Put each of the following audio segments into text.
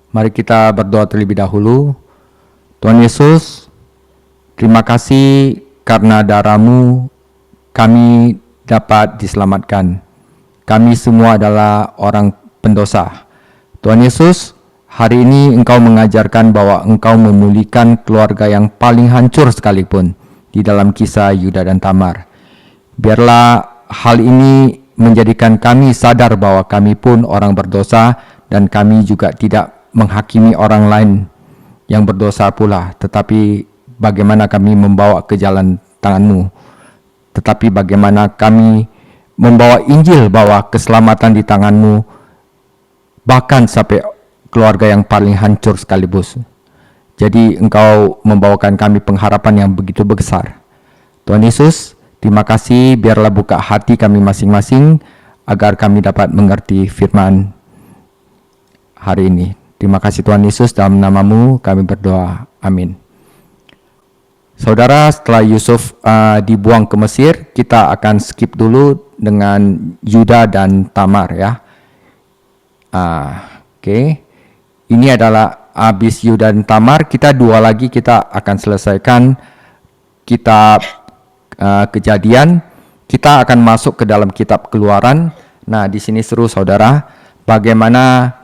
Mari kita berdoa terlebih dahulu. Tuhan Yesus, terima kasih karena darah-Mu kami dapat diselamatkan. Kami semua adalah orang pendosa. Tuhan Yesus, hari ini Engkau mengajarkan bahwa Engkau memulihkan keluarga yang paling hancur sekalipun di dalam kisah Yuda dan Tamar. Biarlah hal ini menjadikan kami sadar bahwa kami pun orang berdosa dan kami juga tidak menghakimi orang lain yang berdosa pula, tetapi bagaimana kami membawa ke jalan tangan-Mu, tetapi bagaimana kami membawa Injil bahwa keselamatan di tangan-Mu bahkan sampai keluarga yang paling hancur sekalipun. Jadi Engkau membawakan kami pengharapan yang begitu besar. Tuhan Yesus, terima kasih, biarlah buka hati kami masing-masing agar kami dapat mengerti firman hari ini. Terima kasih Tuhan Yesus, dalam nama-Mu kami berdoa. Amin. Saudara, setelah Yusuf dibuang ke Mesir, kita akan skip dulu dengan Yuda dan Tamar ya. Oke. Ini adalah habis Yuda dan Tamar, kita dua lagi kita akan selesaikan kitab Kejadian. Kita akan masuk ke dalam kitab Keluaran. Nah, di sini seru saudara, bagaimana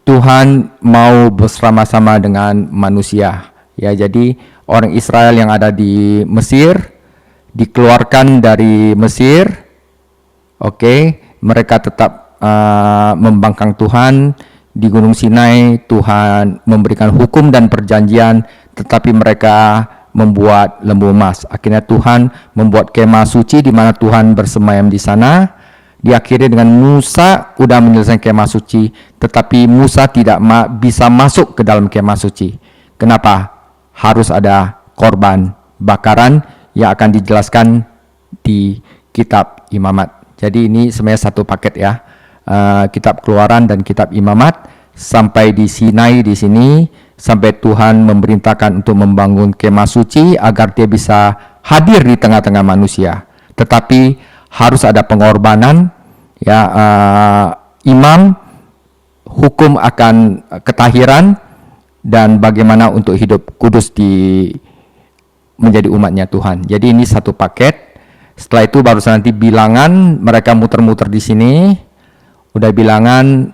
Tuhan mau bersama-sama dengan manusia. Ya, jadi orang Israel yang ada di Mesir dikeluarkan dari Mesir. Oke, mereka tetap membangkang Tuhan di Gunung Sinai. Tuhan memberikan hukum dan perjanjian, tetapi mereka membuat lembu emas. Akhirnya Tuhan membuat kemah suci di mana Tuhan bersemayam di sana. Diakhiri dengan Musa udah menyelesaikan kemah suci, tetapi Musa tidak bisa masuk ke dalam kemah suci. Kenapa? Harus ada korban bakaran yang akan dijelaskan di kitab Imamat. Jadi ini sebenarnya satu paket ya, kitab Keluaran dan kitab Imamat. Sampai di Sinai di sini, sampai Tuhan memerintahkan untuk membangun kemah suci agar dia bisa hadir di tengah-tengah manusia. Tetapi harus ada pengorbanan ya, imam, hukum akan ketahiran, dan bagaimana untuk hidup kudus menjadi umatnya Tuhan. Jadi ini satu paket. Setelah itu baru nanti bilangan, mereka muter-muter di sini. Udah bilangan,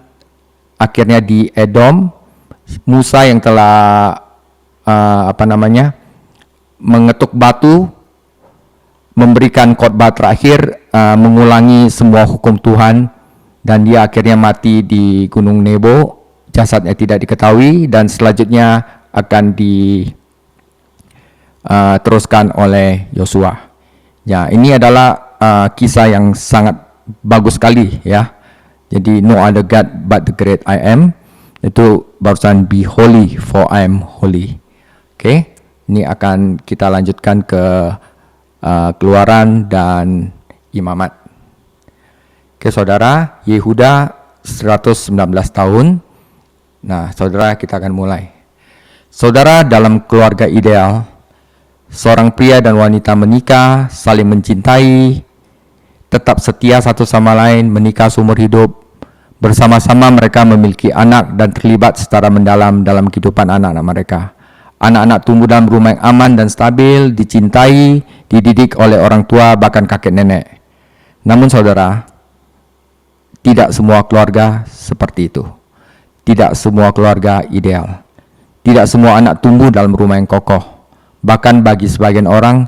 akhirnya di Edom, Musa yang telah mengetuk batu, memberikan khotbah terakhir, mengulangi semua hukum Tuhan, dan dia akhirnya mati di Gunung Nebo. Jasadnya tidak diketahui, dan selanjutnya akan diteruskan oleh Yosua. Ya, ini adalah kisah yang sangat bagus sekali ya. Jadi no other God but the great I am. Itu barusan be holy for I am holy. Oke, ini akan kita lanjutkan ke Keluaran dan Imamat. Oke saudara, Yehuda 119 tahun. Nah saudara, kita akan mulai. Saudara, dalam keluarga ideal, seorang pria dan wanita menikah, saling mencintai, tetap setia satu sama lain, menikah seumur hidup. Bersama-sama mereka memiliki anak dan terlibat secara mendalam dalam kehidupan anak-anak mereka. Anak-anak tumbuh dalam rumah yang aman dan stabil, dicintai, dididik oleh orang tua, bahkan kakek nenek. Namun saudara, tidak semua keluarga seperti itu. Tidak semua keluarga ideal. Tidak semua anak tumbuh dalam rumah yang kokoh. Bahkan bagi sebagian orang,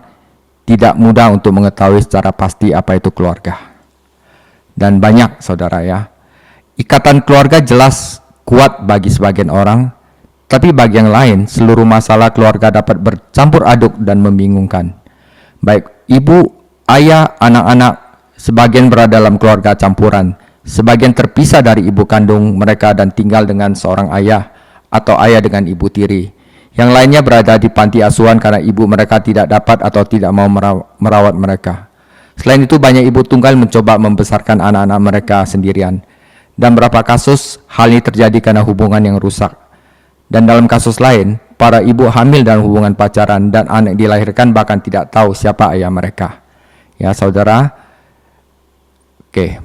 tidak mudah untuk mengetahui secara pasti apa itu keluarga. Dan banyak saudara ya, ikatan keluarga jelas kuat bagi sebagian orang, tapi bagi yang lain, seluruh masalah keluarga dapat bercampur aduk dan membingungkan. Baik ibu, ayah, anak-anak, sebagian berada dalam keluarga campuran, sebagian terpisah dari ibu kandung mereka dan tinggal dengan seorang ayah atau ayah dengan ibu tiri. Yang lainnya berada di panti asuhan karena ibu mereka tidak dapat atau tidak mau merawat mereka. Selain itu, banyak ibu tunggal mencoba membesarkan anak-anak mereka sendirian. Dan beberapa kasus, hal ini terjadi karena hubungan yang rusak. Dan dalam kasus lain, para ibu hamil dalam hubungan pacaran dan anak dilahirkan bahkan tidak tahu siapa ayah mereka. Ya saudara, oke.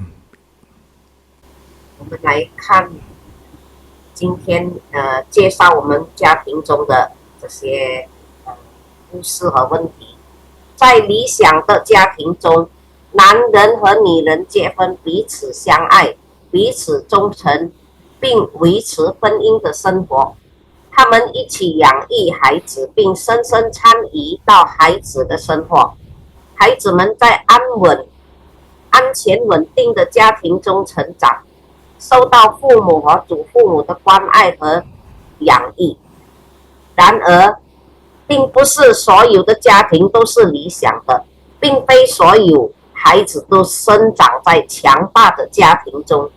Menaikkan 今天介绍我们家庭中的这些故事和问题。在理想的家庭中，男人和女人结婚，彼此相爱，彼此忠诚，并维持婚姻的生活。他们一起养育孩子，并深深参与到孩子的生活。孩子们在安全稳定的家庭中成长，受到父母和祖父母的关爱和养育。然而，并不是所有的家庭都是理想的，并非所有孩子都生长在强大的家庭中。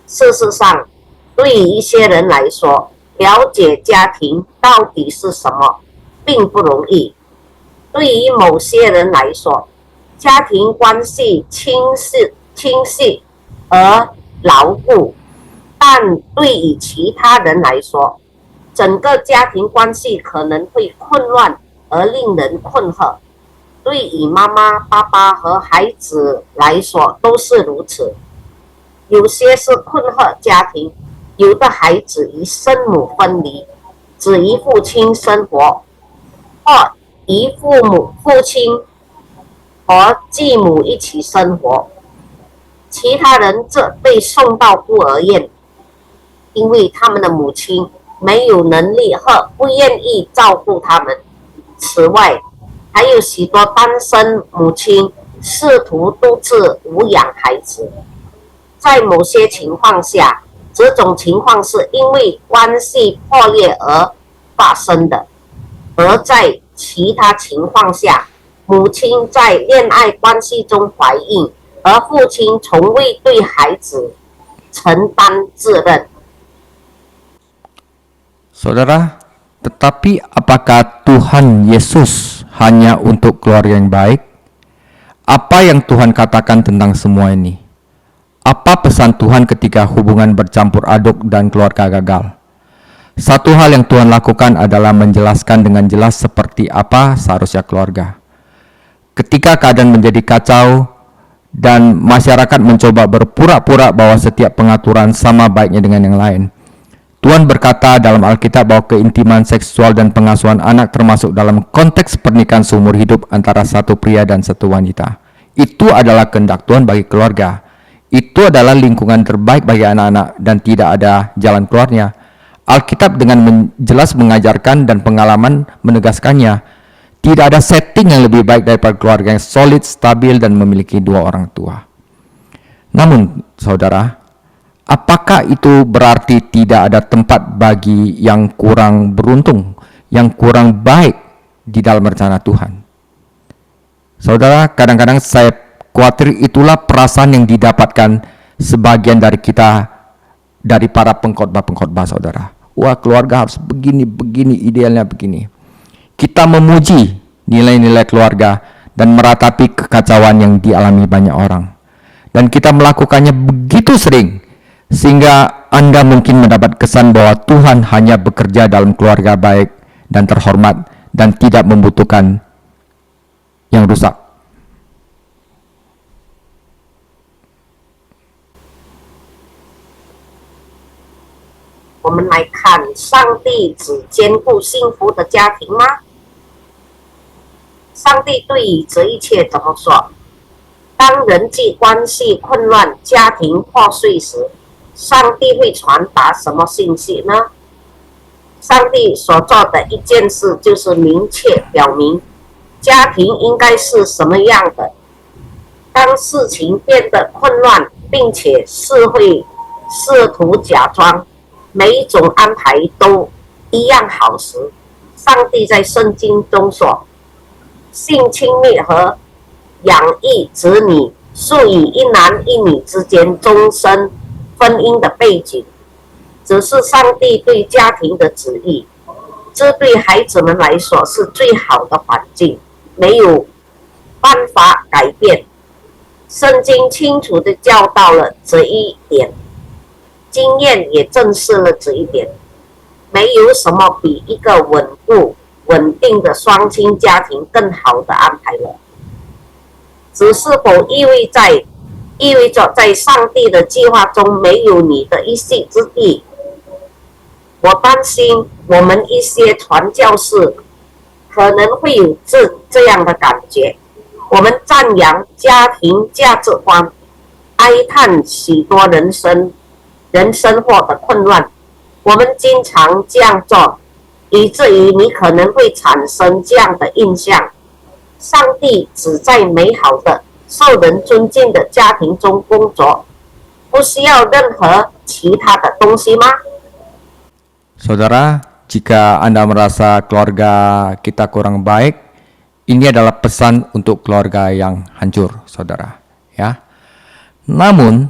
事实上，对于一些人来说，了解家庭到底是什么并不容易。对于某些人来说，家庭关系清晰而牢固，但对于其他人来说，整个家庭关系可能会混乱而令人困惑。对于妈妈、爸爸和孩子来说都是如此。有些是困惑家庭，有的孩子与生母分离，只与父亲生活，或与父亲和继母一起生活。其他人则被送到孤儿院，因为他们的母亲没有能力和不愿意照顾他们。此外，还有许多单身母亲试图独自抚养孩子。在某些情况下，这种情况是因为关系破裂而发生的，而在其他情况下，母亲在恋爱关系中怀孕，而父亲从未对孩子承担责任。Saudara, tetapi apakah Tuhan Yesus hanya untuk keluarga yang baik? Apa yang Tuhan katakan tentang semua ini? Apa pesan Tuhan ketika hubungan bercampur aduk dan keluarga gagal? Satu hal yang Tuhan lakukan adalah menjelaskan dengan jelas seperti apa seharusnya keluarga. Ketika keadaan menjadi kacau dan masyarakat mencoba berpura-pura bahwa setiap pengaturan sama baiknya dengan yang lain, Tuhan berkata dalam Alkitab bahwa keintiman seksual dan pengasuhan anak termasuk dalam konteks pernikahan seumur hidup antara satu pria dan satu wanita. Itu adalah kehendak Tuhan bagi keluarga. Itu adalah lingkungan terbaik bagi anak-anak dan tidak ada jalan keluarnya. Alkitab dengan jelas mengajarkan dan pengalaman menegaskannya. Tidak ada setting yang lebih baik daripada keluarga yang solid, stabil, dan memiliki dua orang tua. Namun, saudara, apakah itu berarti tidak ada tempat bagi yang kurang beruntung, yang kurang baik di dalam rencana Tuhan? Saudara, kadang-kadang saya khawatir itulah perasaan yang didapatkan sebagian dari kita, dari para pengkhotbah-pengkhotbah, saudara. Wah, keluarga harus begini, idealnya begini. Kita memuji nilai-nilai keluarga dan meratapi kekacauan yang dialami banyak orang. Dan kita melakukannya begitu sering, sehingga Anda mungkin mendapat kesan bahwa Tuhan hanya bekerja dalam keluarga baik dan terhormat dan tidak membutuhkan yang rusak. 我们来看，上帝只兼顾幸福的家庭吗？上帝对于这一切怎么说？当人际关系混乱、家庭破碎时，上帝会传达什么信息呢？上帝所做的一件事就是明确表明家庭应该是什么样的。当事情变得混乱，并且试图假装每一种安排都一样好时，上帝在圣经中说，性亲密和养育子女属于一男一女之间终身婚姻的背景，只是上帝对家庭的旨意。这对孩子们来说是最好的环境，没有办法改变。圣经清楚地教导了这一点，经验也证实了这一点。没有什么比一个稳固、稳定的双亲家庭更好的安排了。只是否意味着在上帝的计划中没有你的一席之地？我担心我们一些传教士可能会有这样的感觉。我们赞扬家庭价值观，哀叹许多人生活的混乱。我们经常这样做，以至于你可能会产生这样的印象：上帝只在美好的、受人尊敬的家庭中工作，不需要任何其他的东西吗？ Saudara, jika Anda merasa keluarga kita kurang baik, ini adalah pesan untuk keluarga yang hancur, saudara. Ya. Namun,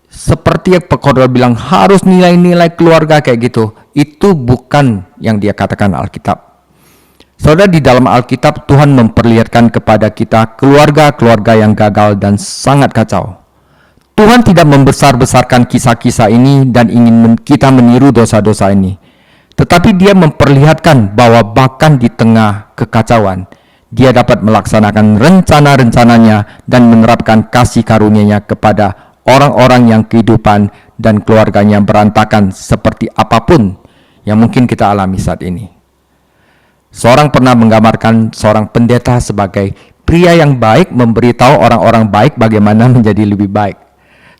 seperti yang Pekodol bilang, harus nilai-nilai keluarga kayak gitu. Itu bukan yang dia katakan Alkitab. Saudara, di dalam Alkitab Tuhan memperlihatkan kepada kita keluarga-keluarga yang gagal dan sangat kacau. Tuhan tidak membesar-besarkan kisah-kisah ini dan ingin kita meniru dosa-dosa ini. Tetapi dia memperlihatkan bahwa bahkan di tengah kekacauan, dia dapat melaksanakan rencana-rencananya dan menerapkan kasih karunia-Nya kepada orang-orang yang kehidupan dan keluarganya berantakan seperti apapun yang mungkin kita alami saat ini. Seorang pernah menggambarkan seorang pendeta sebagai pria yang baik memberitahu orang-orang baik bagaimana menjadi lebih baik.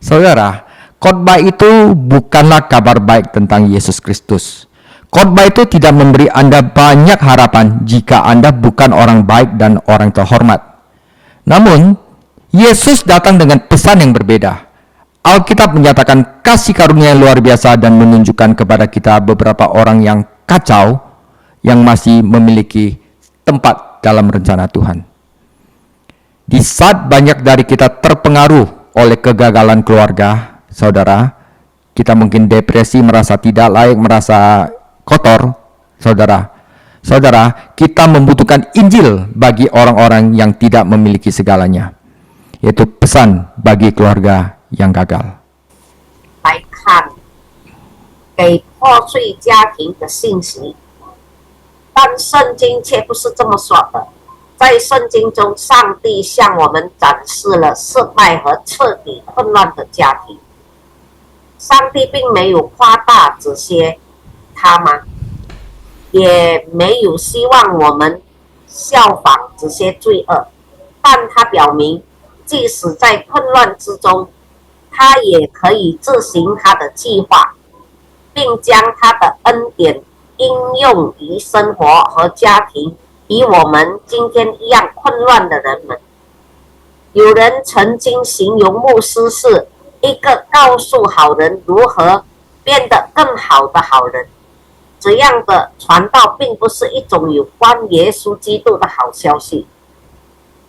Saudara, khotbah itu bukanlah kabar baik tentang Yesus Kristus. Khotbah itu tidak memberi Anda banyak harapan jika Anda bukan orang baik dan orang terhormat. Namun, Yesus datang dengan pesan yang berbeda. Alkitab menyatakan kasih karunia yang luar biasa dan menunjukkan kepada kita beberapa orang yang kacau yang masih memiliki tempat dalam rencana Tuhan. Di saat banyak dari kita terpengaruh oleh kegagalan keluarga, saudara, kita mungkin depresi, merasa tidak layak, merasa kotor, saudara, kita membutuhkan Injil bagi orang-orang yang tidak memiliki segalanya, yaitu pesan bagi keluarga yang gagal. 来看给破碎家庭的信息，但圣经却不是这么说的。在圣经中，上帝向我们展示了失败和彻底混乱的家庭。上帝并没有夸大这些他吗？也没有希望我们效仿这些罪恶，但他表明，即使在混乱之中，他也可以执行他的计划，并将他的恩典应用于生活和家庭，与我们今天一样混乱的人们。有人曾经形容牧师是一个告诉好人如何变得更好的好人。这样的传道并不是一种有关耶稣基督的好消息。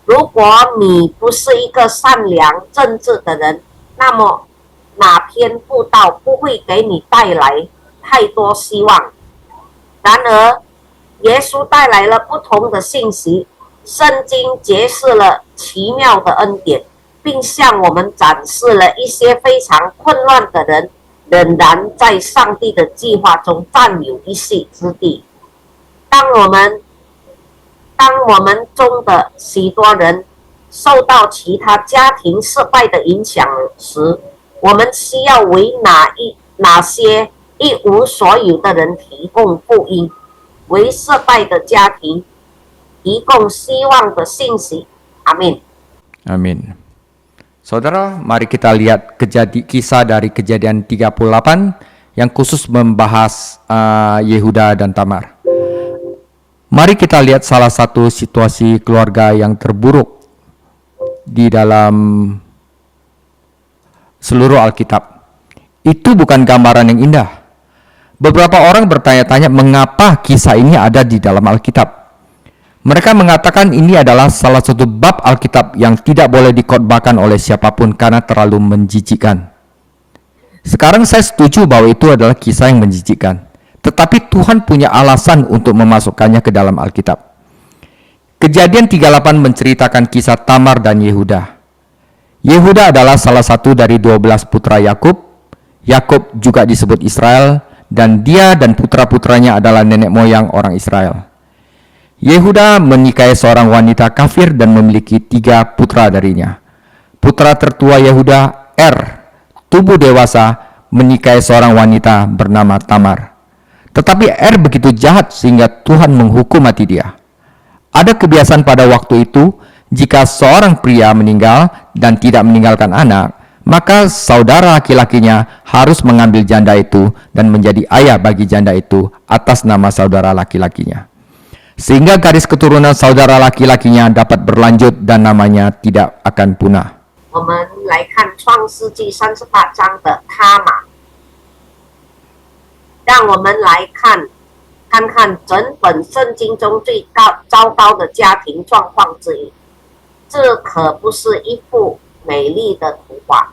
如果你不是一个善良正直的人，那么哪篇布道不会给你带来太多希望。然而，耶稣带来了不同的信息，圣经揭示了奇妙的恩典，并向我们展示了一些非常混乱的人仍然在上帝的计划中占有一席之地。当我们中的许多人受到其他家庭失败的影响时，我们需要为哪些一无所有的人提供福音，为失败的家庭提供希望的信息。阿们。 Amin. Saudara, mari kita lihat kisah dari Kejadian 38 yang khusus membahas Yehuda dan Tamar. Mari kita lihat salah satu situasi keluarga yang terburuk di dalam seluruh Alkitab. Itu bukan gambaran yang indah. Beberapa orang bertanya-tanya mengapa kisah ini ada di dalam Alkitab. Mereka mengatakan ini adalah salah satu bab Alkitab yang tidak boleh dikhotbahkan oleh siapapun karena terlalu menjijikkan. Sekarang saya setuju bahwa itu adalah kisah yang menjijikkan. Tetapi Tuhan punya alasan untuk memasukkannya ke dalam Alkitab. Kejadian 38 menceritakan kisah Tamar dan Yehuda. Yehuda adalah salah satu dari 12 putra Yakub. Yakub juga disebut Israel, dan dia dan putra-putranya adalah nenek moyang orang Israel. Yehuda menikahi seorang wanita kafir dan memiliki 3 putra darinya. Putra tertua Yehuda, tubuh dewasa, menikahi seorang wanita bernama Tamar. Tetapi begitu jahat sehingga Tuhan menghukum mati dia. Ada kebiasaan pada waktu itu, jika seorang pria meninggal dan tidak meninggalkan anak, maka saudara laki-lakinya harus mengambil janda itu dan menjadi ayah bagi janda itu atas nama saudara laki-lakinya. Sehingga garis keturunan saudara laki-lakinya dapat berlanjut dan namanya tidak akan punah. 我们来看创世纪38章的他玛，让我们来看看整本圣经中最糟糕的家庭状况之一。这可不是一幅美丽的图画。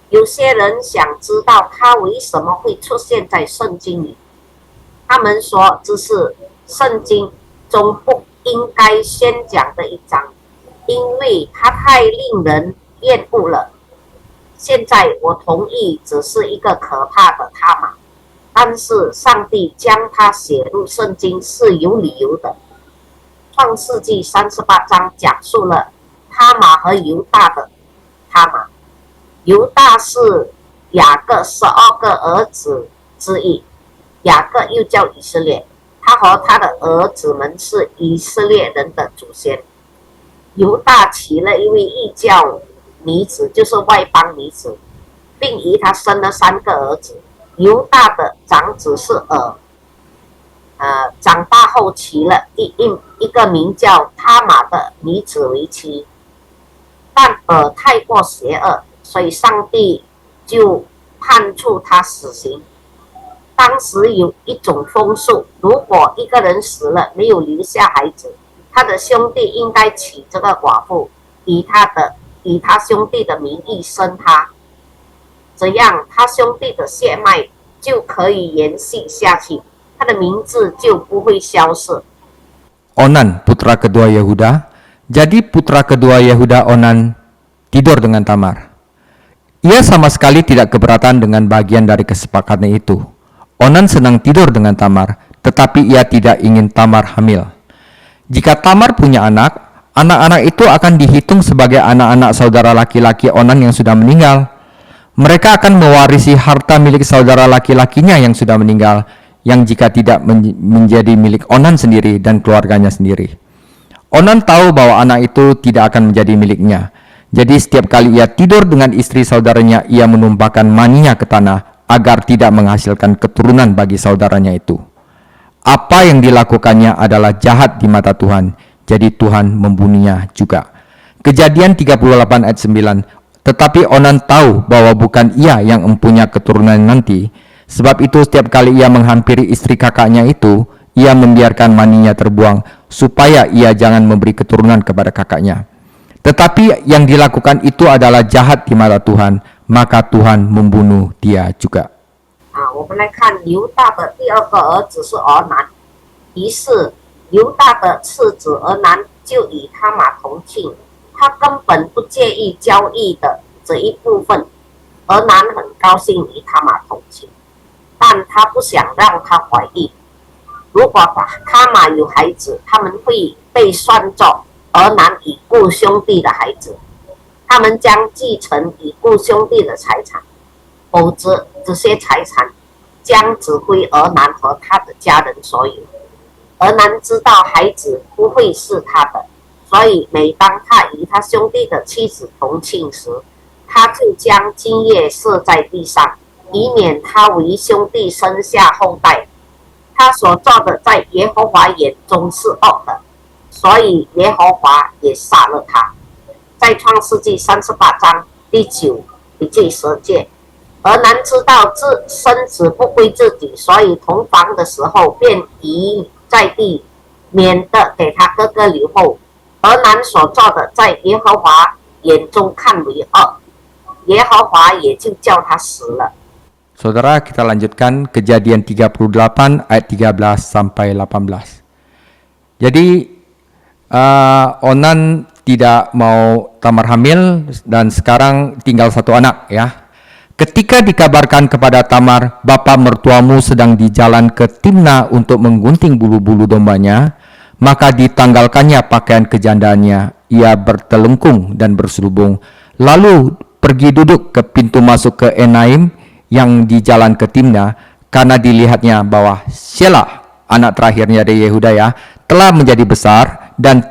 有些人想知道它为什么会出现在圣经里，他们说这是圣经中不应该先讲的一章，因为它太令人厌恶了。现在我同意只是一个可怕的他玛，但是上帝将它写入圣经是有理由的。创世纪38章讲述了他玛和犹大的他玛。犹大是雅各12个儿子之一，雅各又叫以色列，他和他的儿子们是以色列人的祖先。犹大娶了一位异教女子，就是外邦女子，并以他生了3个儿子。犹大的长子是长大后娶了一个名叫他玛的女子为妻，但太过邪恶，所以上帝就判处他死刑。当时有一种风俗，如果一个人死了没有留下孩子，他的兄弟应该娶这个寡妇，以他兄弟的名义生他，这样他兄弟的血脉就可以延续下去，他的名字就不会消失。 Onan, putra kedua Yehuda. Jadi putra kedua Yehuda Onan tidur dengan Tamar. Ia sama sekali tidak keberatan dengan bagian dari kesepakatan itu. Onan senang tidur dengan Tamar, tetapi ia tidak ingin Tamar hamil. Jika Tamar punya anak-anak itu akan dihitung sebagai anak-anak saudara laki-laki Onan yang sudah meninggal. Mereka akan mewarisi harta milik saudara laki-lakinya yang sudah meninggal, yang jika tidak menjadi milik Onan sendiri dan keluarganya sendiri. Onan tahu bahwa anak itu tidak akan menjadi miliknya. Jadi setiap kali ia tidur dengan istri saudaranya, ia menumpahkan maninya ke tanah agar tidak menghasilkan keturunan bagi saudaranya itu. Apa yang dilakukannya adalah jahat di mata Tuhan, jadi Tuhan membunuhnya juga. Kejadian 38 ayat 9. Tetapi Onan tahu bahwa bukan ia yang mempunyai keturunan nanti. Sebab itu setiap kali ia menghampiri istri kakaknya itu, ia membiarkan maninya terbuang supaya ia jangan memberi keturunan kepada kakaknya. Tetapi yang dilakukan itu adalah jahat di mata Tuhan, maka Tuhan membunuh dia juga. 我们来看犹大的第2个儿子是俄南，于是犹大的次子俄南就与他玛同庆，他根本不介意交易的这一部分。俄南很高兴与他玛同庆，但他不想让她怀孕。如果他玛有孩子，他们会被算作俄南已故兄弟的孩子，他们将继承已故兄弟的财产，否则这些财产将只归俄南和他的家人所有。俄南知道孩子不会是他的，所以每当他与他兄弟的妻子同庆时，他就将金叶射在地上，以免他为兄弟生下后代。他所做的在耶和华眼中是恶的，所以耶和华也杀了他。在创世纪38章第9第10节，俄南知道生子不归自己，所以同房的时候便移在地，免得给他哥哥留后。俄南所做的在耶和华眼中看为恶，耶和华也就叫他死了。 Saudara, kita lanjutkan Kejadian 38 ayat 13 sampai 18. Jadi Onan tidak mau Tamar hamil dan sekarang tinggal 1 anak ya. Ketika dikabarkan kepada Tamar, bapa mertuamu sedang di jalan ke Timna untuk menggunting bulu-bulu dombanya, maka ditanggalkannya pakaian kejandaannya. Ia bertelungkung dan berselubung, lalu pergi duduk ke pintu masuk ke Enaim. yang di jalan ke Timna, karena dilihatnya bahwa Shelah, anak terakhirnya dari Yehuda ya, telah menjadi besar dan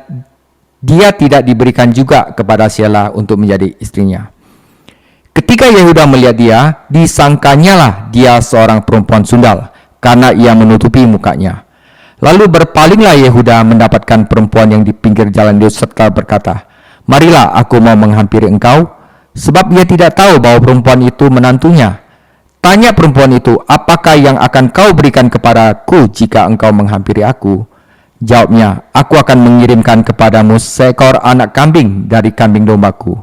dia tidak diberikan juga kepada Shelah untuk menjadi istrinya. Ketika Yehuda melihat dia, disangkanyalah dia seorang perempuan sundal karena ia menutupi mukanya. Lalu berpalinglah Yehuda mendapatkan perempuan yang di pinggir jalan itu serta berkata, "Marilah aku mau menghampiri engkau," sebab ia tidak tahu bahwa perempuan itu menantunya. Tanya perempuan itu, "Apakah yang akan kau berikan kepadaku jika engkau menghampiri aku?" Jawabnya, "Aku akan mengirimkan kepadamu seekor anak kambing dari kambing dombaku."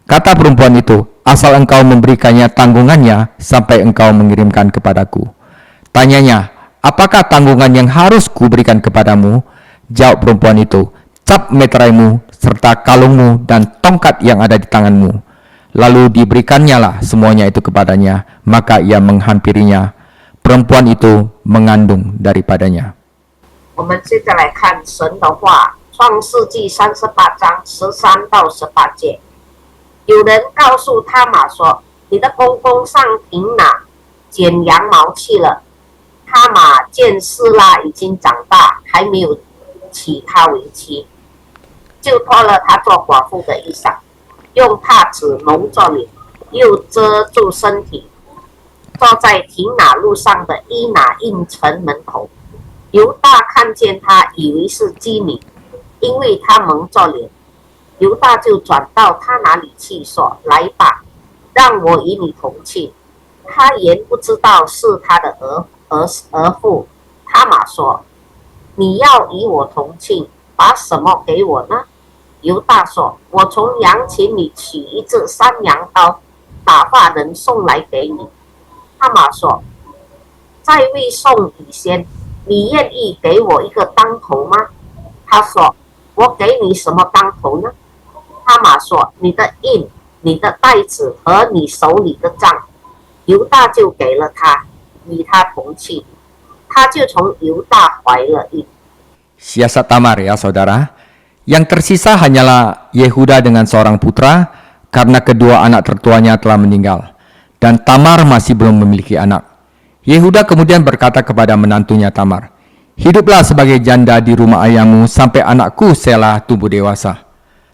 Kata perempuan itu, "Asal engkau memberikannya tanggungannya sampai engkau mengirimkan kepadaku." Tanyanya, "Apakah tanggungan yang harus kuberikan kepadamu?" Jawab perempuan itu, "Cap meteraimu serta kalungmu dan tongkat yang ada di tanganmu." Lalu diberikannya lah semuanya itu kepadanya, maka ia menghampirinya. Perempuan itu mengandung daripadanya. 我们接着来看神的话，《创世纪》38章13到18节。有人告诉他玛说：“你的公公上亭拿剪羊毛去了。”他玛见示拉已经长大，还没有娶她为妻，就脱了她做寡妇的衣裳，用帕子蒙着脸，又遮住身体，坐在亭拿路上的伊拿印城门口。犹大看见他，以为是妓女，因为他蒙着脸。犹大就转到他那里去，说：“来吧，让我与你同寝。”他原不知道是他的儿妇。他玛说：“你要与我同寝，把什么给我呢？”犹大说：“我从羊群里取一只山羊羔，打发人送来给你。”他玛说：“在未送以前，你愿意给我一个当头吗？”他说：“我给你什么当头呢？”他玛说：“你的印、你的袋子和你手里的杖。”犹大就给了他，与他同寝，他就从犹大怀了孕。 Siasat Tamar ya saudara. Yang tersisa hanyalah Yehuda dengan seorang putra karena kedua anak tertuanya telah meninggal. Dan Tamar masih belum memiliki anak. Yehuda kemudian berkata kepada menantunya Tamar, "Hiduplah sebagai janda di rumah ayahmu sampai anakku Shelah tumbuh dewasa."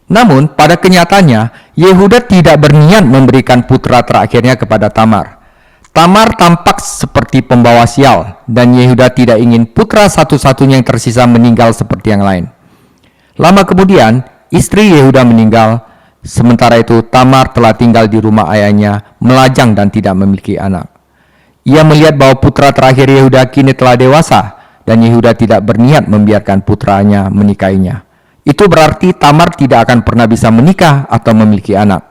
Namun pada kenyataannya Yehuda tidak berniat memberikan putra terakhirnya kepada Tamar. Tamar tampak seperti pembawa sial dan Yehuda tidak ingin putra satu-satunya yang tersisa meninggal seperti yang lain. Lama kemudian istri Yehuda meninggal, sementara itu Tamar telah tinggal di rumah ayahnya melajang dan tidak memiliki anak. Ia melihat bahwa putra terakhir Yehuda kini telah dewasa dan Yehuda tidak berniat membiarkan putranya menikahinya. Itu berarti Tamar tidak akan pernah bisa menikah atau memiliki anak.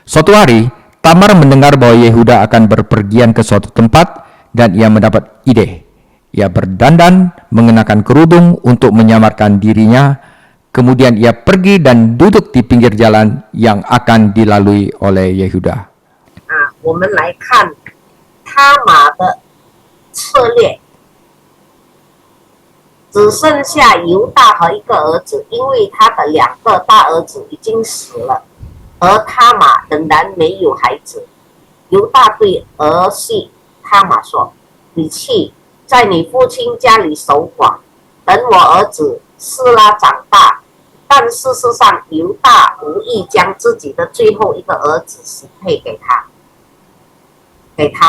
Suatu hari, Tamar mendengar bahwa Yehuda akan berpergian ke suatu tempat dan ia mendapat ide. Ia berdandan, mengenakan kerudung untuk menyamarkan dirinya. Kemudian ia pergi dan duduk di pinggir jalan yang akan dilalui oleh Yehuda. 我们来看他玛的策略。只剩下犹大和一个儿子，因为他的两个大儿子已经死了，而他玛仍然没有孩子。犹大对儿媳他玛说：“你去，在你父亲家里守寡，等我儿子示拉长大。”但事实上，犹大无意将自己的最后一个儿子许配给他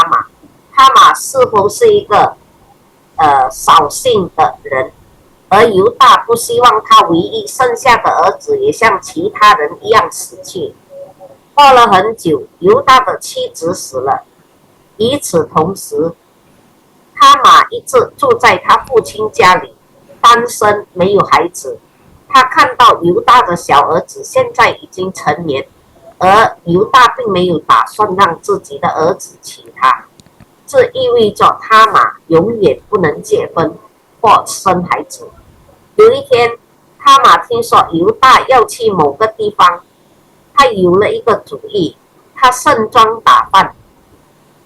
玛。他玛似乎是一个扫兴的人，而犹大不希望他唯一剩下的儿子也像其他人一样死去。过了很久，犹大的妻子死了，与此同时，他玛一直住在他父亲家里，单身，没有孩子。他看到犹大的小儿子现在已经成年，而犹大并没有打算让自己的儿子娶她。这意味着他玛永远不能结婚或生孩子。有一天，他玛听说犹大要去某个地方，他有了一个主意。他盛装打扮，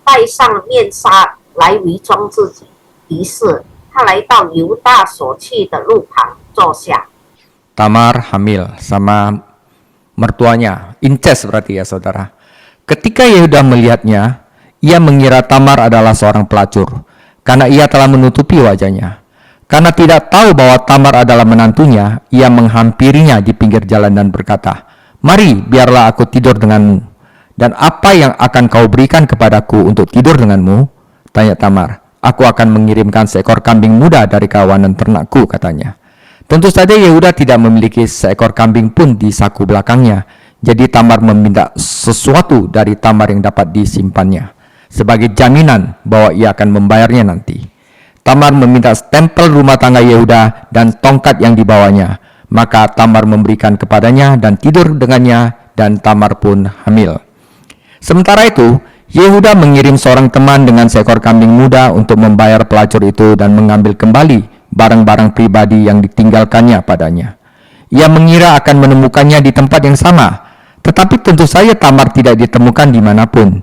戴上面纱来伪装自己。于是，他来到犹大所去的路旁坐下。 Tamar hamil sama mertuanya, incest berarti ya saudara. Ketika Yehuda melihatnya, Ia mengira Tamar adalah seorang pelacur, karena ia telah menutupi wajahnya. Karena tidak tahu bahwa Tamar adalah menantunya, ia menghampirinya di pinggir jalan dan berkata, "Mari, biarlah aku tidur denganmu. Dan apa yang akan kau berikan kepadaku untuk tidur denganmu?" Tanya Tamar. "Aku akan mengirimkan seekor kambing muda dari kawanan ternakku," katanya. Tentu saja Yehuda tidak memiliki seekor kambing pun di saku belakangnya. Jadi Tamar meminta sesuatu dari Tamar yang dapat disimpannya sebagai jaminan bahwa ia akan membayarnya nanti. Tamar meminta stempel rumah tangga Yehuda dan tongkat yang dibawanya. Maka Tamar memberikan kepadanya dan tidur dengannya, dan Tamar pun hamil. Sementara itu, Yehuda mengirim seorang teman dengan seekor kambing muda untuk membayar pelacur itu dan mengambil kembali barang-barang pribadi yang ditinggalkannya padanya. Ia mengira akan menemukannya di tempat yang sama, tetapi tentu saja Tamar tidak ditemukan dimanapun.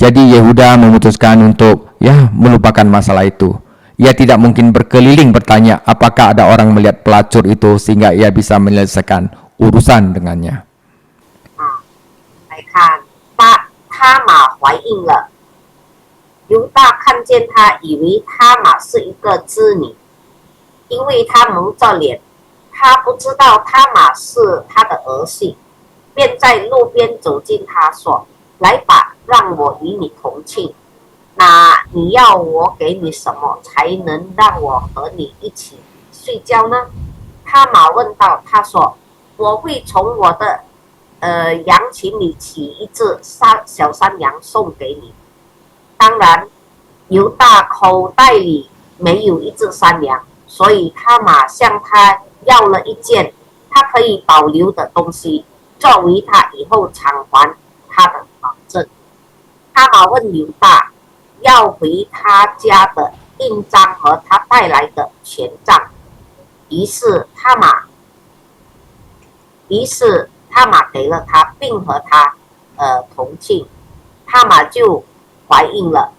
Jadi Yehuda memutuskan untuk melupakan masalah itu. Ia tidak mungkin berkeliling bertanya apakah ada orang melihat pelacur itu sehingga ia bisa menyelesaikan urusan dengannya. 来看，他玛怀孕了，犹大看见他，以为他玛是一个织女，因为他蒙着脸，他不知道他玛是他的儿媳，便在路边走近他说：“来吧，让我与你同寝。那你要我给你什么才能让我和你一起睡觉呢？”他玛问道，他说：“我会从我的羊群里取一只小山羊送给你。”当然，犹大口袋里没有一只山羊，所以他玛向他要了一件他可以保留的东西，作为他以后偿还他的保证。他玛问犹大要回他家的印章和他带来的权杖，于是他玛给了他，并和他同寝，他玛就怀孕了。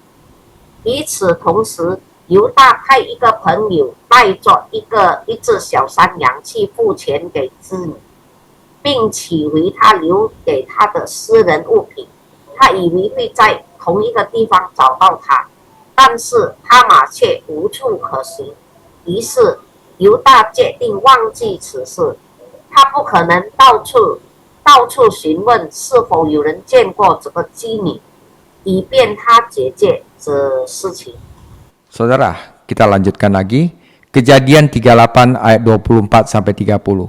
与此同时，犹大派一个朋友带着一只小山羊去付钱给织女，并取回他留给他的私人物品。他以为会在同一个地方找到他，但是他玛却无处可寻。于是犹大决定忘记此事，他不可能到处询问是否有人见过这个妓女，以便他解决这事情。 Saudara, kita lanjutkan lagi. Kejadian 38 ayat 24 sampai 30.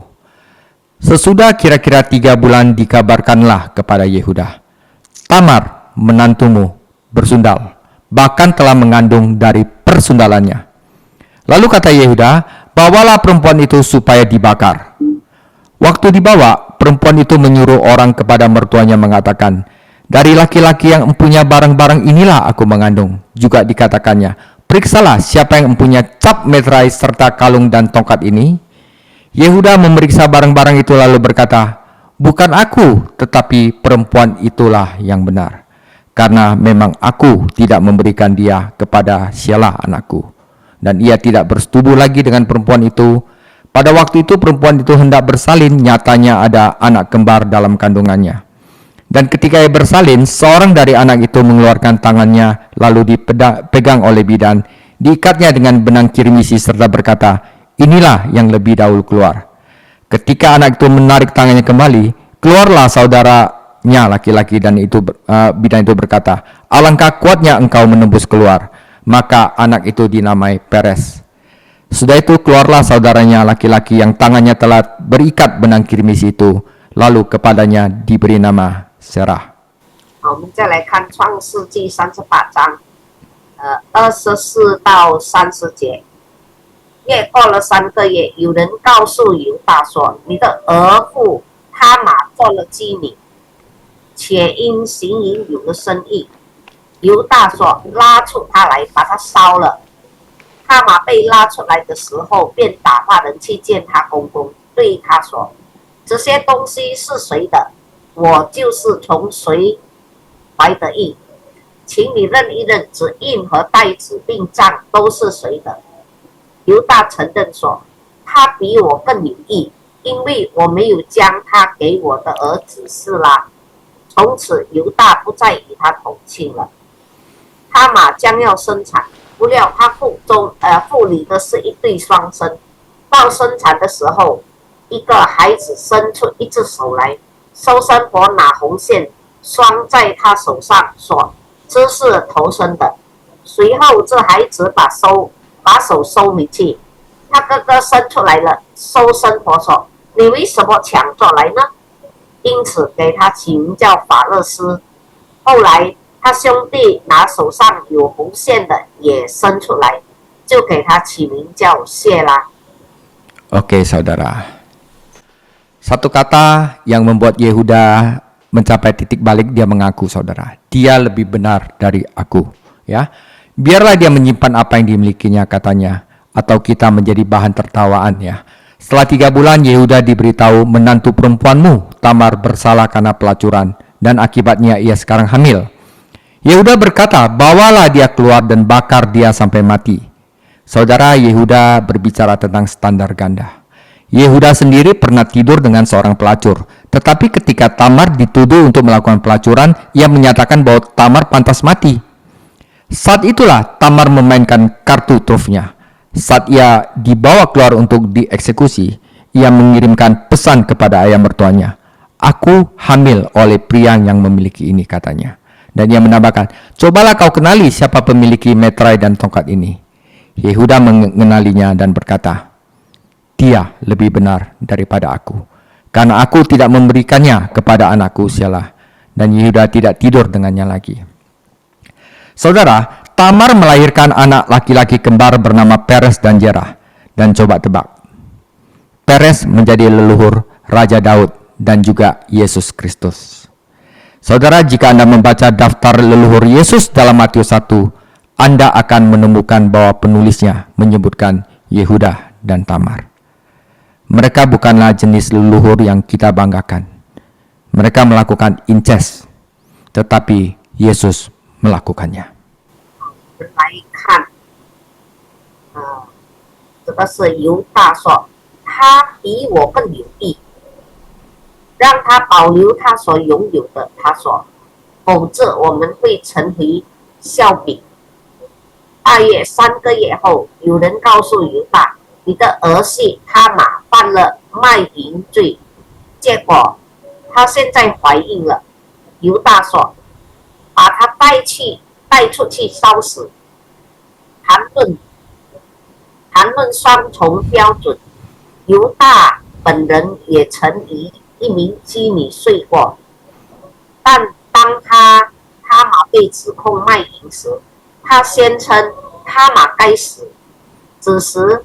Sesudah kira-kira 3 bulan dikabarkanlah kepada Yehuda, Tamar menantumu bersundal, bahkan telah mengandung dari persundalannya. Lalu kata Yehuda, bawalah perempuan itu supaya dibakar. Waktu dibawa, perempuan itu menyuruh orang kepada mertuanya mengatakan, dari laki-laki yang mempunyai barang-barang inilah aku mengandung. Juga dikatakannya, periksalah siapa yang mempunyai cap meterai serta kalung dan tongkat ini. Yehuda memeriksa barang-barang itu lalu berkata, bukan aku, tetapi perempuan itulah yang benar. Karena memang aku tidak memberikan dia kepada Shelah anakku. Dan ia tidak bersetubuh lagi dengan perempuan itu. Pada waktu itu perempuan itu hendak bersalin, nyatanya ada anak kembar dalam kandungannya. Dan ketika ia bersalin, seorang dari anak itu mengeluarkan tangannya, lalu dipegang oleh bidan, diikatnya dengan benang kirmisi serta berkata, inilah yang lebih dahulu keluar. Ketika anak itu menarik tangannya kembali, keluarlah saudaranya laki-laki, dan bidan itu berkata, alangkah kuatnya engkau menembus keluar. Maka anak itu dinamai Peres. Sudah itu keluarlah saudaranya laki-laki yang tangannya telah berikat benang kirmisi itu, lalu kepadanya diberi nama Serah. 好，我们再来看创世纪38章，24到30节。约过了3个月，有人告诉犹大说：“你的儿妇他玛做了妓女，且因行淫有了生意。”犹大说：“拉出他来，把他烧了。”他玛被拉出来的时候，便打发人去见他公公，对他说：“这些东西是谁的？我就是从谁怀的孕，请你认一认，指印和带子并账都是谁的？”犹大承认说：“他比我更有义，因为我没有将他给我的儿子示拉。”从此犹大不再与他同寝了。他马将要生产，不料他腹里的是一对双生。到生产的时候，一个孩子伸出一只手来，收生婆拿红线拴在他手上，说：“这是头生的。”随后这孩子把手收回去。他哥哥生出来了，收生婆说：“你为什么抢过来呢？”因此给他起名叫法勒斯。后来他兄弟拿手上有红线的也生出来，就给他起名叫谢拉。 Oke, saudara. Satu kata yang membuat Yehuda mencapai titik balik, dia mengaku, saudara, dia lebih benar dari aku, ya. Biarlah dia menyimpan apa yang dimilikinya, katanya, atau kita menjadi bahan tertawaan, ya. Setelah 3 bulan, Yehuda diberitahu menantu perempuanmu Tamar bersalah karena pelacuran, dan akibatnya ia sekarang hamil. Yehuda berkata, bawalah dia keluar dan bakar dia sampai mati. Saudara, Yehuda berbicara tentang standar ganda. Yehuda sendiri pernah tidur dengan seorang pelacur, tetapi ketika Tamar dituduh untuk melakukan pelacuran, ia menyatakan bahwa Tamar pantas mati. Saat itulah Tamar memainkan kartu trufnya. Saat ia dibawa keluar untuk dieksekusi, ia mengirimkan pesan kepada ayah mertuanya. "Aku hamil oleh pria yang memiliki ini," katanya. Dan ia menambahkan, "Cobalah kau kenali siapa pemilik meterai dan tongkat ini." Yehuda mengenalinya dan berkata, "Dia lebih benar daripada aku, karena aku tidak memberikannya kepada anakku Shelah." Dan Yehuda tidak tidur dengannya lagi. Saudara, Tamar melahirkan anak laki-laki kembar bernama Peres dan Jerah. Dan coba tebak, Peres menjadi leluhur Raja Daud dan juga Yesus Kristus. Saudara, jika Anda membaca daftar leluhur Yesus dalam Matius 1, Anda akan menemukan bahwa penulisnya menyebutkan Yehuda dan Tamar. Mereka bukanlah jenis leluhur yang kita banggakan. Mereka melakukan incest, tetapi Yesus melakukannya. 来看，这个是犹大说，他比我更有义，让他保留他所拥有的。他说，否则我们会成为笑柄。2月3个月后，有人告诉犹大，你的儿媳他玛犯了卖淫罪，结果她现在怀孕了。犹大说，把她带出去烧死。谈论双重标准，犹大本人也曾与一名妓女睡过，但当他玛被指控卖淫时，他宣称他玛该死。此时，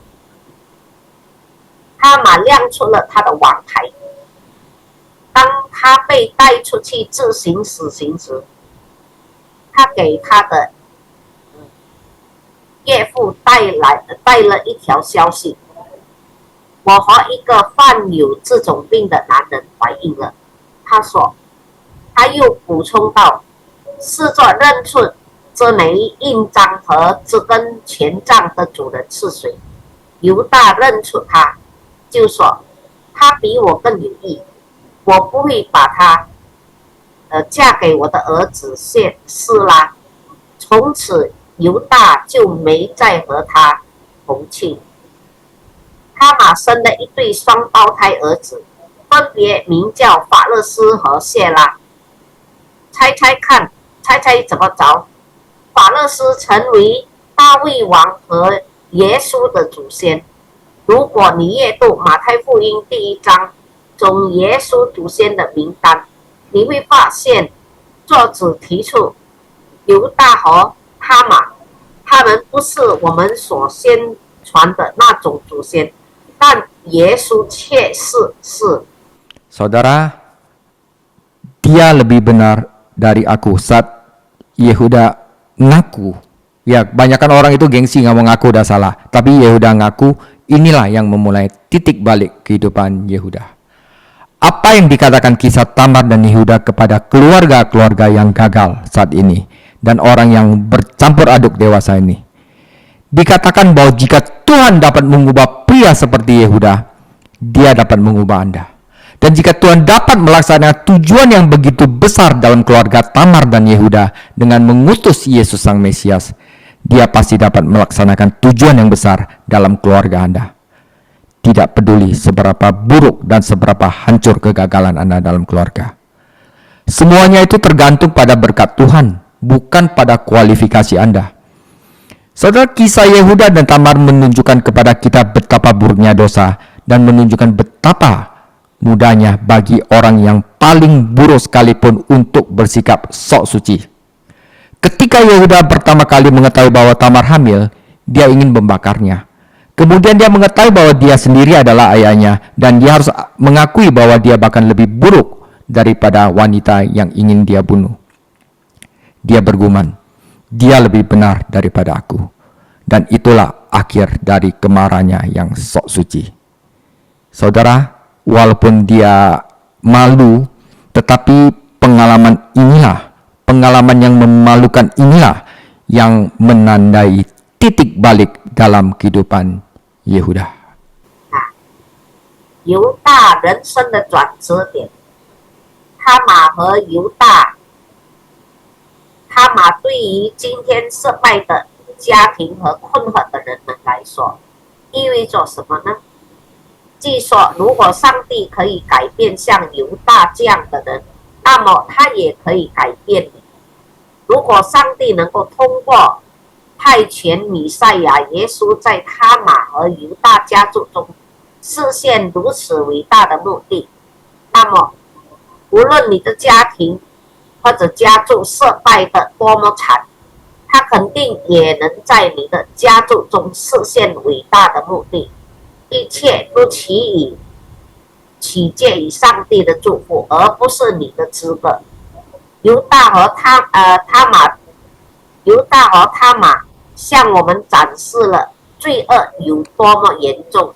他玛亮出了他的王牌。当他被带出去执行死刑时，他给他的岳父带了一条消息：我和一个患有这种病的男人怀孕了。他说，他又补充道：试着认出这枚印章和这根权杖的主人是谁。犹大认出他，就说他比我更有义，我不会把他嫁给我的儿子示拉。从此犹大就没再和他同寝。他玛生了一对双胞胎儿子，分别名叫法勒斯和谢拉。猜猜怎么着？法勒斯成为大卫王和耶稣的祖先。如果你阅读马太福音第1章中耶稣祖先的名单，你会发现作者提出犹大和哈马，他们不是我们所宣传的那种祖先，但耶稣却是。Saudara, dia lebih benar dari aku. Saat Yehuda ngaku, ya kebanyakan orang itu gengsi nggak mau ngaku udah salah, tapi Yehuda ngaku, inilah yang memulai titik balik kehidupan Yehuda. Apa yang dikatakan kisah Tamar dan Yehuda kepada keluarga-keluarga yang gagal saat ini dan orang yang bercampur aduk dewasa ini? Dikatakan bahwa jika Tuhan dapat mengubah pria seperti Yehuda, Dia dapat mengubah Anda. Dan jika Tuhan dapat melaksanakan tujuan yang begitu besar dalam keluarga Tamar dan Yehuda dengan mengutus Yesus Sang Mesias, Dia pasti dapat melaksanakan tujuan yang besar dalam keluarga Anda. Tidak peduli seberapa buruk dan seberapa hancur kegagalan Anda dalam keluarga. Semuanya itu tergantung pada berkat Tuhan, bukan pada kualifikasi Anda. Saudara, kisah Yehuda dan Tamar menunjukkan kepada kita betapa buruknya dosa dan menunjukkan betapa mudahnya bagi orang yang paling buruk sekalipun untuk bersikap sok suci. Ketika Yehuda pertama kali mengetahui bahwa Tamar hamil, dia ingin membakarnya. Kemudian dia mengetahui bahwa dia sendiri adalah ayahnya dan dia harus mengakui bahwa dia bahkan lebih buruk daripada wanita yang ingin dia bunuh. Dia bergumam, dia lebih benar daripada aku. Dan itulah akhir dari kemarahannya yang sok suci. Saudara, walaupun dia malu, tetapi pengalaman yang memalukan inilah yang menandai titik balik dalam kehidupan Yehuda. 犹大人生的转折点，他玛和犹大，他玛对于今天失败的家庭和困惑的人们来说，意味着什么呢？据说，如果上帝可以改变像犹大这样的人，那么他也可以改变你。如果上帝能够通过派遣弥赛亚耶稣在他玛和犹大家族中实现如此伟大的目的，那么无论你的家庭或者家族失败的多么惨，他肯定也能在你的家族中实现伟大的目的。一切都取决于上帝的祝福，而不是你的资格。犹大和他玛向我们展示了罪恶有多么严重，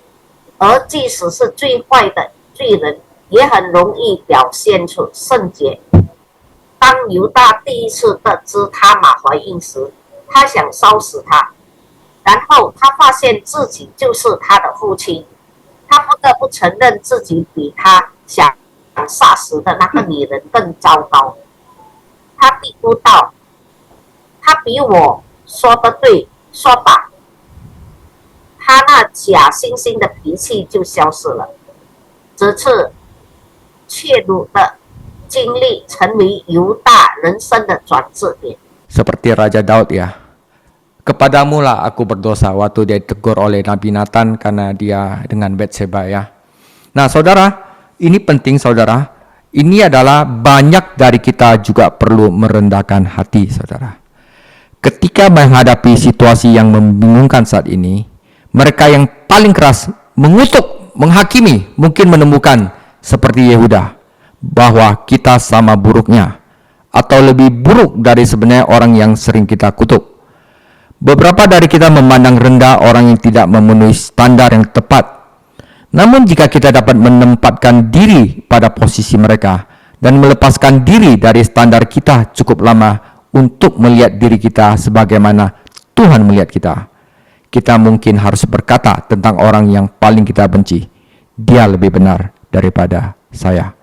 而即使是最坏的罪人，也很容易表现出圣洁。当犹大第一次得知他玛怀孕时，他想烧死她，然后他发现自己就是他的父亲，他不得不承认自己比他想杀死的那个女人更糟糕。他嘀咕道：“他比我说的对，说吧。”他那假惺惺的脾气就消失了。这次怯懦的经历成为犹大人生的转折点。 Seperti Raja Daud ya. Kepadamu lah aku berdosa, waktu dia ditegur oleh Nabi Nathan karena dia dengan Batseba ya. Nah saudara, ini penting saudara. Ini adalah banyak dari kita juga perlu merendahkan hati saudara. Ketika menghadapi situasi yang membingungkan saat ini, mereka yang paling keras mengutuk, menghakimi, mungkin menemukan seperti Yehuda bahwa kita sama buruknya atau lebih buruk dari sebenarnya orang yang sering kita kutuk. Beberapa dari kita memandang rendah orang yang tidak memenuhi standar yang tepat. Namun jika kita dapat menempatkan diri pada posisi mereka dan melepaskan diri dari standar kita cukup lama untuk melihat diri kita sebagaimana Tuhan melihat kita, kita mungkin harus berkata tentang orang yang paling kita benci, dia lebih benar daripada saya.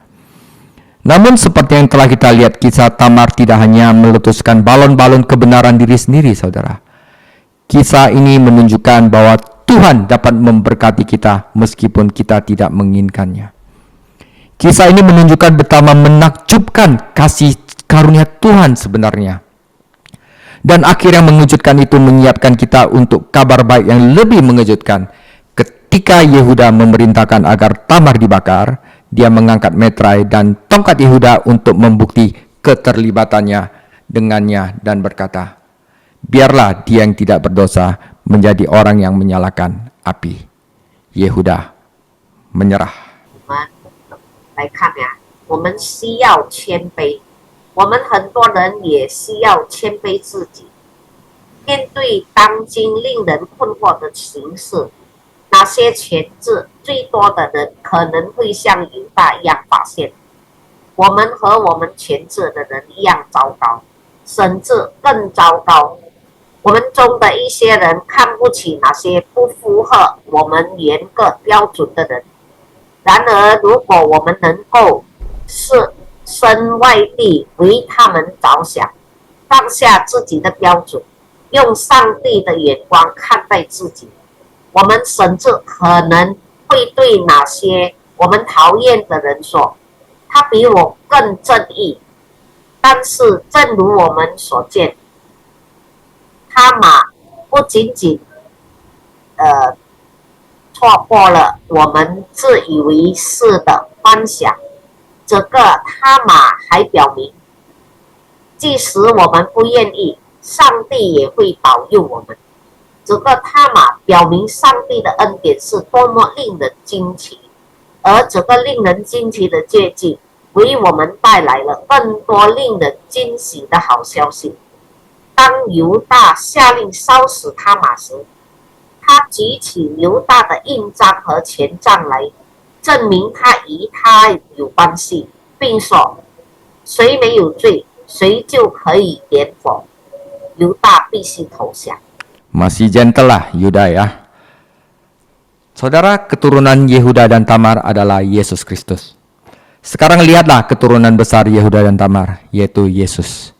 Namun seperti yang telah kita lihat, kisah Tamar tidak hanya meletuskan balon-balon kebenaran diri sendiri saudara. Kisah ini menunjukkan bahwa Tuhan dapat memberkati kita meskipun kita tidak menginginkannya. Kisah ini menunjukkan betapa menakjubkan kasih karunia Tuhan sebenarnya. Dan akhir yang mengejutkan itu menyiapkan kita untuk kabar baik yang lebih mengejutkan. Ketika Yehuda memerintahkan agar Tamar dibakar, dia mengangkat metrai dan tongkat Yehuda untuk membukti keterlibatannya dengannya dan berkata, biarlah dia yang tidak berdosa menjadi orang yang menyalakan api. Yehuda menyerah. 来看呀，我们需要谦卑，我们很多人也需要谦卑自己。面对当今令人困惑的形势，那些潜质最多的人可能会像犹大一样发现，我们和我们潜质的人一样糟糕，甚至更糟糕。我们中的一些人看不起那些不符合我们严格标准的人，然而，如果我们能够是身外地为他们着想，放下自己的标准，用上帝的眼光看待自己，我们甚至可能会对那些我们讨厌的人说，他比我更正义。但是正如我们所见，他玛不仅仅错过了我们自以为是的幻想，这个他玛还表明，即使我们不愿意，上帝也会保佑我们。这个他玛表明上帝的恩典是多么令人惊奇，而这个令人惊奇的借据为我们带来了更多令人惊喜的好消息。当犹大下令烧死他玛时，他举起犹大的印章和权杖来证明他与他有关系，并说谁没有罪，谁就可以点火。犹大必须投降。 Masih gentle lah Yuda ya. Saudara, keturunan Yehuda dan Tamar adalah Yesus Kristus. Sekarang lihatlah keturunan besar Yehuda dan Tamar, yaitu Yesus.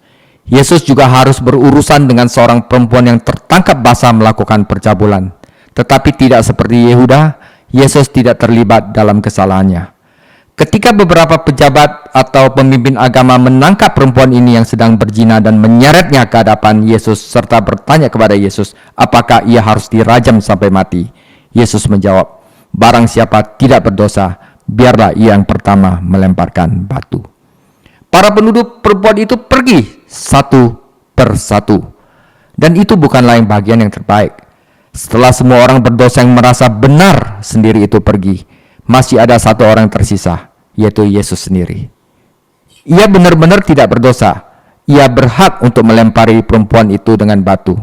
Yesus juga harus berurusan dengan seorang perempuan yang tertangkap basah melakukan percabulan. Tetapi tidak seperti Yehuda, Yesus tidak terlibat dalam kesalahannya. Ketika beberapa pejabat atau pemimpin agama menangkap perempuan ini yang sedang berzina dan menyeretnya ke hadapan Yesus serta bertanya kepada Yesus apakah ia harus dirajam sampai mati, Yesus menjawab, barang siapa tidak berdosa, biarlah ia yang pertama melemparkan batu. Para penduduk perempuan itu pergi satu persatu, dan itu bukanlah yang bagian yang terbaik. Setelah semua orang berdosa yang merasa benar sendiri itu pergi, masih ada satu orang tersisa, yaitu Yesus sendiri. Ia benar-benar tidak berdosa. Ia berhak untuk melempari perempuan itu dengan batu.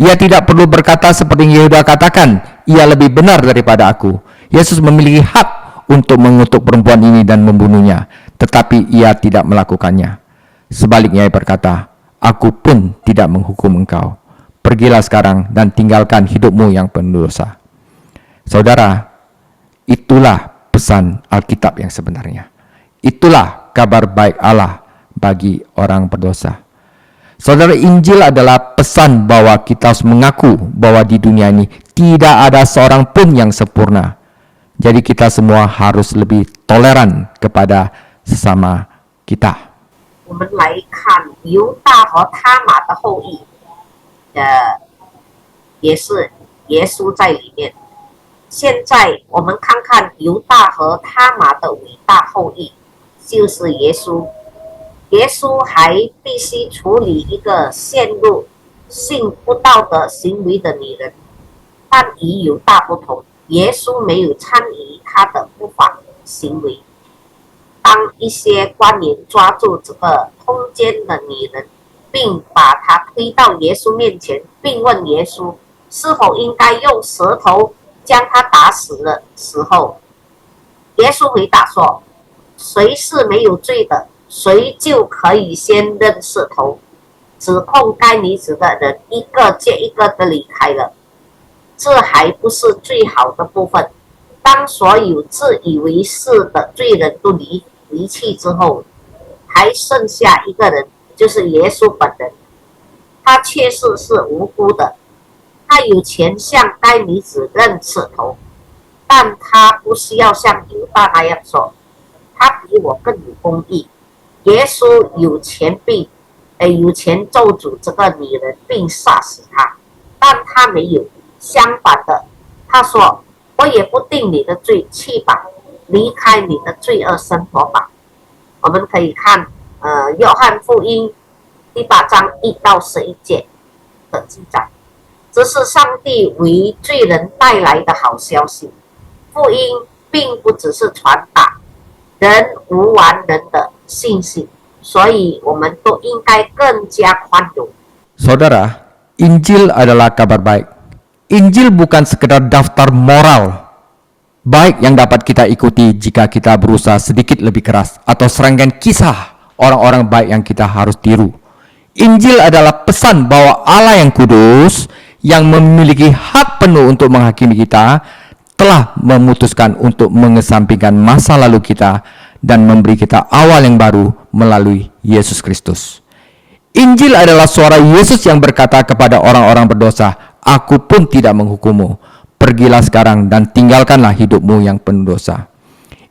Ia tidak perlu berkata seperti yang Yehuda katakan, ia lebih benar daripada aku. Yesus memiliki hak untuk mengutuk perempuan ini dan membunuhnya, tetapi ia tidak melakukannya. Sebaliknya ia berkata, aku pun tidak menghukum engkau. Pergilah sekarang dan tinggalkan hidupmu yang penuh dosa. Saudara, itulah pesan Alkitab yang sebenarnya. Itulah kabar baik Allah bagi orang berdosa. Saudara, Injil adalah pesan bahwa kita harus mengaku bahwa di dunia ini tidak ada seorang pun yang sempurna. Jadi kita semua harus lebih toleran kepada sesama kita. 我们来看犹大和他玛的后裔，也是耶稣在里面。现在我们看看犹大和他玛的伟大后裔，就是耶稣。耶稣还必须处理一个陷入性不道德行为的女人，但与犹大不同，耶稣没有参与他的不法行为。当一些官员抓住这个通奸的女人，并把她推到耶稣面前，并问耶稣是否应该用舌头将她打死的时候，耶稣回答说：“谁是没有罪的，谁就可以先扔石头。”指控该女子的人一个接一个的离开了。这还不是最好的部分。当所有自以为是的罪人都离去之后，还剩下一个人，就是耶稣本人。他确实是无辜的，他有权向该女子认石头，但他不需要像犹大那样说，他比我更有公义。耶稣有权咒诅这个女人并杀死她，但他没有。相反的，他说：“我也不定你的罪，去吧，离开你的罪恶生活吧。”我们可以看约翰福音第8章1到11节的记载，这是上帝为罪人带来的好消息。福音并不只是传达人无完人的信息，所以我们都应该更加宽容。 Saudara, Injil adalah kabar baik. Injil bukan sekedar daftar moral baik yang dapat kita ikuti jika kita berusaha sedikit lebih keras atau serangkaian kisah orang-orang baik yang kita harus tiru. Injil adalah pesan bahwa Allah yang kudus, yang memiliki hak penuh untuk menghakimi kita, telah memutuskan untuk mengesampingkan masa lalu kita dan memberi kita awal yang baru melalui Yesus Kristus. Injil adalah suara Yesus yang berkata kepada orang-orang berdosa, "Aku pun tidak menghukummu. Pergilah sekarang dan tinggalkanlah hidupmu yang penuh dosa."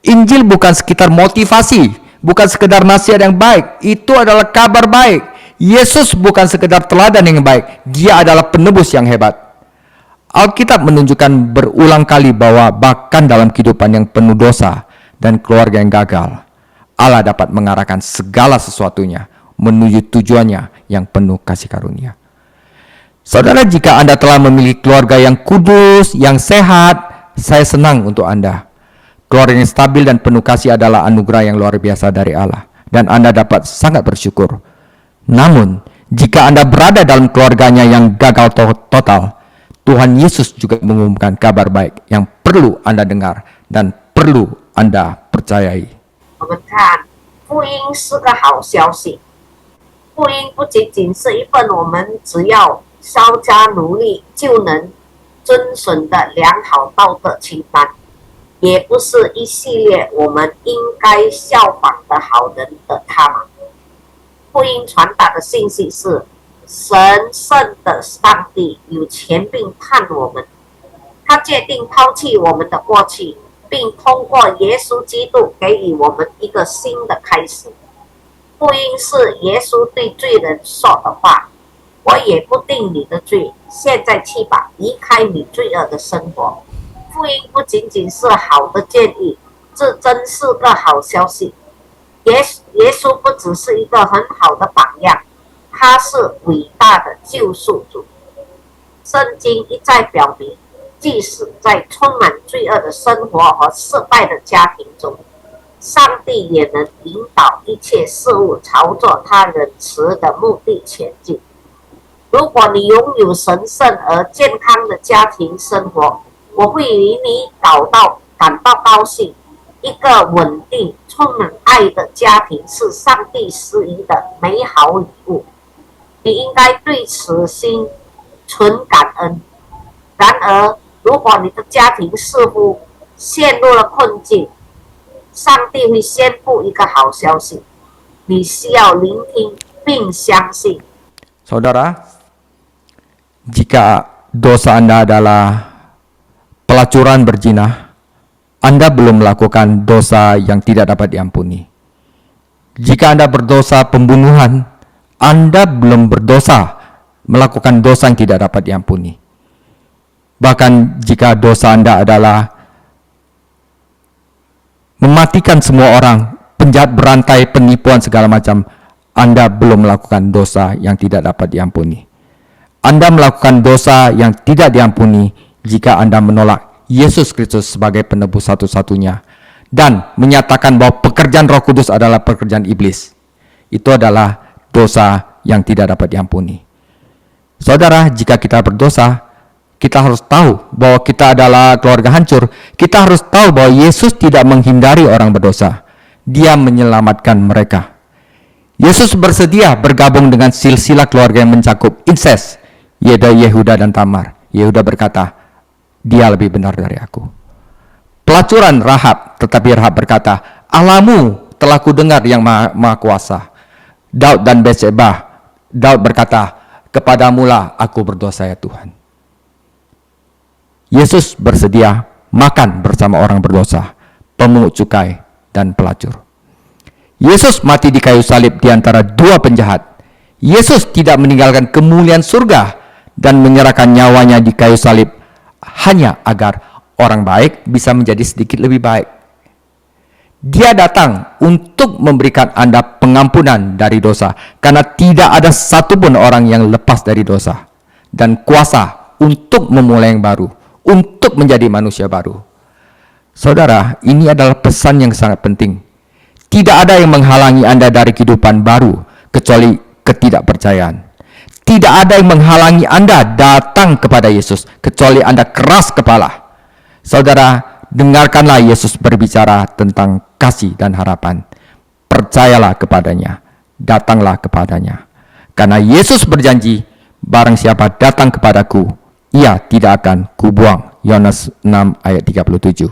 Injil bukan sekitar motivasi, bukan sekedar nasihat yang baik. Itu adalah kabar baik. Yesus bukan sekedar teladan yang baik. Dia adalah penebus yang hebat. Alkitab menunjukkan berulang kali bahwa bahkan dalam kehidupan yang penuh dosa dan keluarga yang gagal, Allah dapat mengarahkan segala sesuatunya menuju tujuannya yang penuh kasih karunia. Saudara, jika Anda telah memiliki keluarga yang kudus, yang sehat, saya senang untuk Anda. Keluarga yang stabil dan penuh kasih adalah anugerah yang luar biasa dari Allah, dan Anda dapat sangat bersyukur. Namun, jika Anda berada dalam keluarganya yang gagal total, Tuhan Yesus juga mengumumkan kabar baik yang perlu Anda dengar dan perlu Anda percayai. 我们看福音是个好消息，福音不仅仅是一份我们只要稍加努力就能遵循的良好道德清单，也不是一系列我们应该效仿的好人的他们。福音传达的信息是，神圣的上帝有权并判我们，他决定抛弃我们的过去，并通过耶稣基督给予我们一个新的开始。福音是耶稣对罪人说的话：“我也不定你的罪，现在去吧，离开你罪恶的生活。”福音不仅仅是好的建议，这真是个好消息。耶稣不只是一个很好的榜样，他是伟大的救赎主。圣经一再表明，即使在充满罪恶的生活和失败的家庭中，上帝也能引导一切事物朝着他仁慈的目的前进。如果你拥有神圣而健康的家庭生活，我会与你感到高兴。一个稳定、充满爱的家庭是上帝施予的美好礼物，你应该对此心存感恩。然而，如果你的家庭似乎陷入了困境，上帝会宣布一个好消息，你需要聆听并相信。 Saudara, jika dosa Anda adalah pelacuran berzina, Anda belum melakukan dosa yang tidak dapat diampuni. Jika Anda berdosa pembunuhan, Anda belum berdosa melakukan dosa yang tidak dapat diampuni. Bahkan jika dosa Anda adalah mematikan semua orang, penjahat berantai, penipuan segala macam, Anda belum melakukan dosa yang tidak dapat diampuni. Anda melakukan dosa yang tidak diampuni jika Anda menolak Yesus Kristus sebagai penebus satu-satunya dan menyatakan bahwa pekerjaan Roh Kudus adalah pekerjaan iblis. Itu adalah dosa yang tidak dapat diampuni. Saudara, jika kita berdosa, kita harus tahu bahwa kita adalah keluarga hancur. Kita harus tahu bahwa Yesus tidak menghindari orang berdosa. Dia menyelamatkan mereka. Yesus bersedia bergabung dengan silsilah keluarga yang mencakup insest, yaitu Yehuda dan Tamar. Yehuda berkata, "Dia lebih benar dari aku." Pelacuran Rahab, tetapi Rahab berkata, "Allahmu telah kudengar yang maha kuasa." Daud dan Batseba, Daud berkata, "Kepadamulah aku berdosa ya Tuhan." Yesus bersedia makan bersama orang berdosa, pemungut cukai, dan pelacur. Yesus mati di kayu salib di antara dua penjahat. Yesus tidak meninggalkan kemuliaan surga dan menyerahkan nyawanya di kayu salib hanya agar orang baik bisa menjadi sedikit lebih baik. Dia datang untuk memberikan Anda pengampunan dari dosa, karena tidak ada satupun orang yang lepas dari dosa, dan kuasa untuk memulai yang baru, untuk menjadi manusia baru. Saudara, ini adalah pesan yang sangat penting. Tidak ada yang menghalangi Anda dari kehidupan baru kecuali ketidakpercayaan. Tidak ada yang menghalangi Anda datang kepada Yesus kecuali Anda keras kepala. Saudara, dengarkanlah Yesus berbicara tentang kasih dan harapan. Percayalah kepadanya, datanglah kepadanya. Karena Yesus berjanji, barang siapa datang kepadaku, ia tidak akan kubuang Yohanes 6 ayat 37.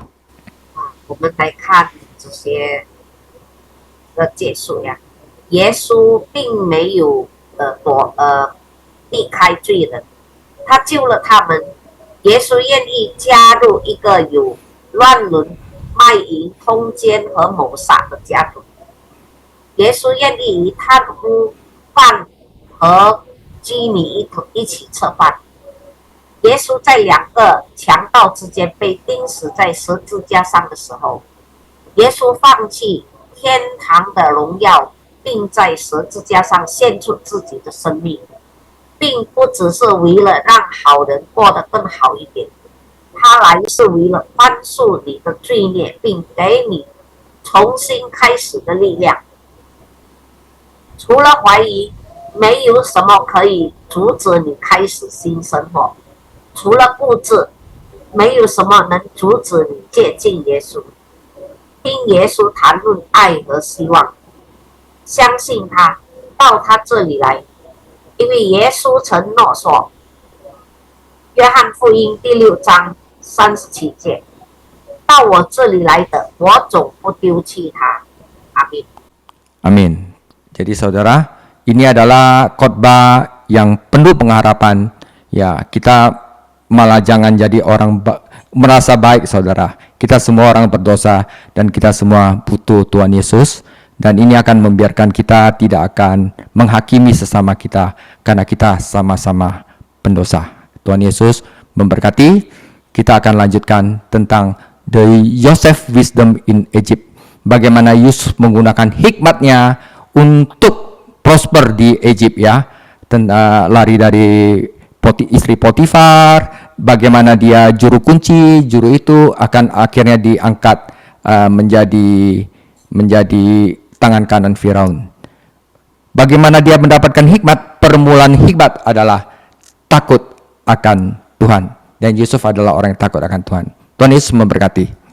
我们来看这些的结束呀。耶稣并没有避开罪人，他救了他们。耶稣愿意加入一个有乱伦、卖淫、通奸和谋杀的家族。耶稣愿意与贪污犯和妓女一起吃饭。耶稣在两个强盗之间被钉死在十字架上的时候，耶稣放弃天堂的荣耀，并在十字架上献出自己的生命，并不只是为了让好人过得更好一点，他来是为了宽恕你的罪孽，并给你重新开始的力量。除了怀疑，没有什么可以阻止你开始新生活；除了固执，没有什么能阻止你接近耶稣。听耶稣谈论爱和希望，相信他，到他这里来，因为耶稣承诺说，约翰福音第6章37节，到我这里来的，我总不丢弃他。阿min。 Amin. Jadi saudara, ini adalah khotbah yang penuh pengharapan. Ya, kita malah jangan jadi orang merasa baik, saudara. Kita semua orang berdosa dan kita semua butuh Tuhan Yesus. Dan ini akan membiarkan kita tidak akan menghakimi sesama kita karena kita sama-sama pendosa. Tuhan Yesus memberkati. Kita akan lanjutkan tentang the Joseph wisdom in Egypt. Bagaimana Yusuf menggunakan hikmatnya untuk prosper di Egypt, ya. Lari dari istri Potifar, bagaimana dia juru kunci, juru itu akan akhirnya diangkat menjadi tangan kanan Firaun. Bagaimana dia mendapatkan hikmat? Permulaan hikmat adalah takut akan Tuhan. Dan Yusuf adalah orang yang takut akan Tuhan. Tuhan Yesus memberkati.